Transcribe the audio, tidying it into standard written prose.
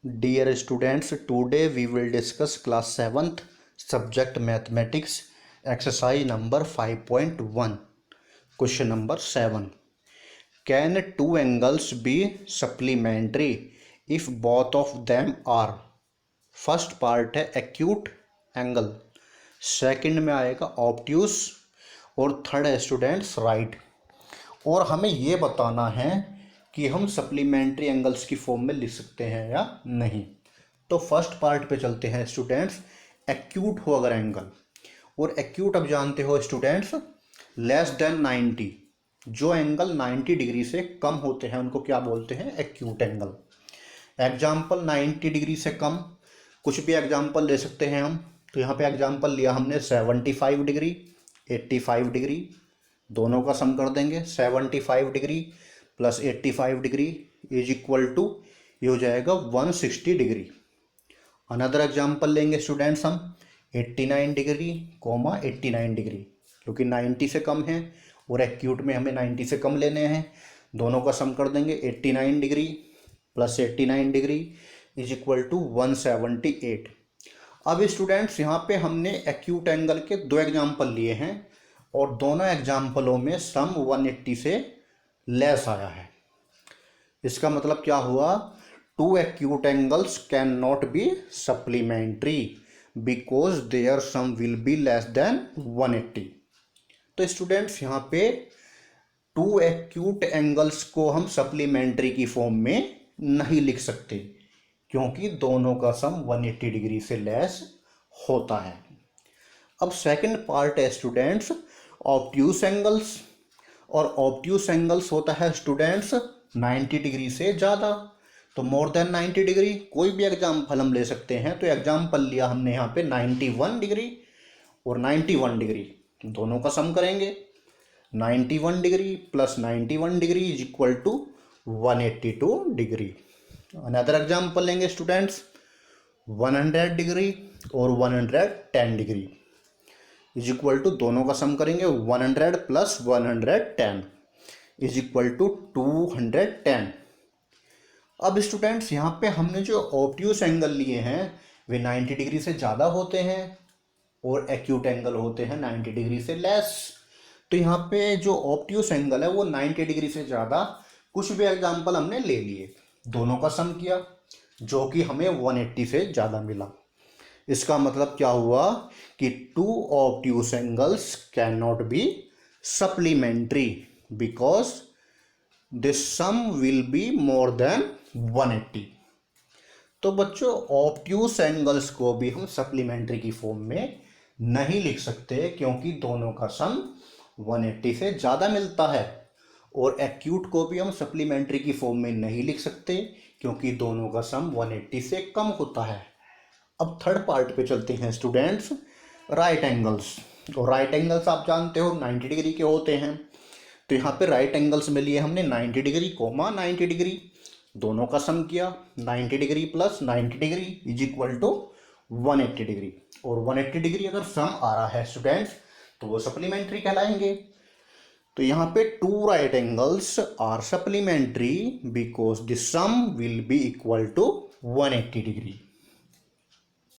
Dear students, today we will discuss class 7th subject mathematics exercise number 5.1. Question number 7. Can two angles be supplementary if both of them are? First part है acute angle, second में आएगा obtuse और third है students right. और हमें ये बताना है कि हम सप्लीमेंट्री एंगल्स की फॉर्म में लिख सकते हैं या नहीं। तो फर्स्ट पार्ट पे चलते हैं स्टूडेंट्स। एक्यूट हो अगर एंगल, और एक्यूट अब जानते हो स्टूडेंट्स लेस देन 90, जो एंगल 90 डिग्री से कम होते हैं उनको क्या बोलते हैं? Acute angle. एग्जाम्पल 90 डिग्री से कम कुछ भी एग्जाम्पल ले सकते हैं हम। तो यहाँ पे एग्जाम्पल लिया हमने 75 डिग्री, 85 डिग्री, दोनों का सम कर देंगे। 75 degree plus 85 degree is equal to, ये हो जाएगा 160 डिग्री। अनदर एग्जाम्पल लेंगे स्टूडेंट्स हम 89 डिग्री कोमा 89 डिग्री, क्योंकि 90 से कम है और एक्यूट में हमें 90 से कम लेने हैं। दोनों का सम कर देंगे। 89 degree plus 89 degree is equal to 178। अब स्टूडेंट्स यहाँ पे हमने एक्यूट एंगल के दो एग्जाम्पल लिए हैं और दोनों एग्जाम्पलों में सम 180 से लेस आया है। इसका मतलब क्या हुआ? Two acute angles can not be supplementary because their sum will be less than 180। तो स्टूडेंट्स यहाँ पे टू एक्यूट एंगल्स को हम सप्लीमेंट्री की फॉर्म में नहीं लिख सकते क्योंकि दोनों का सम 180 डिग्री से लेस होता है। अब सेकंड पार्ट है स्टूडेंट्स ऑब्ट्यूस एंगल्स, और ऑब्ट्यूस एंगल्स होता है स्टूडेंट्स 90 डिग्री से ज़्यादा। तो मोर देन 90 डिग्री कोई भी एग्जाम्पल हम ले सकते हैं। तो एग्जाम्पल लिया हमने यहाँ पे 91 डिग्री और 91 डिग्री, दोनों का सम करेंगे। 91 degree plus 91 degree is equal to 182 degree. Another example लेंगे स्टूडेंट्स 100 डिग्री और 110 डिग्री इज इक्वल टू, दोनों का सम करेंगे। 100 प्लस 110 इज इक्वल टू 210। अब स्टूडेंट्स यहाँ पे हमने जो ऑब्ट्यूस एंगल लिए हैं वे 90 डिग्री से ज़्यादा होते हैं और एक्यूट एंगल होते हैं 90 डिग्री से लेस। तो यहाँ पे जो ऑब्ट्यूस एंगल है वो 90 डिग्री से ज़्यादा, कुछ भी एग्जाम्पल हमने ले लिए, दोनों का सम किया जो कि हमें 180 से ज़्यादा मिला। इसका मतलब क्या हुआ कि two obtuse angles can not be supplementary because this sum will be more than 180। तो बच्चों ऑब्ट्यूस एंगल्स को भी हम सप्लीमेंट्री की फॉर्म में नहीं लिख सकते क्योंकि दोनों का सम 180 से ज़्यादा मिलता है, और एक्यूट को भी हम सप्लीमेंट्री की फॉर्म में नहीं लिख सकते क्योंकि दोनों का सम 180 से कम होता है। अब थर्ड पार्ट पे चलते हैं स्टूडेंट्स राइट एंगल्स। और राइट एंगल्स आप जानते हो 90 डिग्री के होते हैं। तो यहाँ पे राइट एंगल्स में लिए हमने 90 डिग्री कोमा 90 डिग्री, दोनों का सम किया। 90 degree plus 90 degree is equal to 180 degree, और 180 डिग्री अगर सम आ रहा है स्टूडेंट्स तो वो सप्लीमेंट्री कहलाएंगे। तो यहाँ पे two right angles are supplementary because the sum will be equal to 180 degree.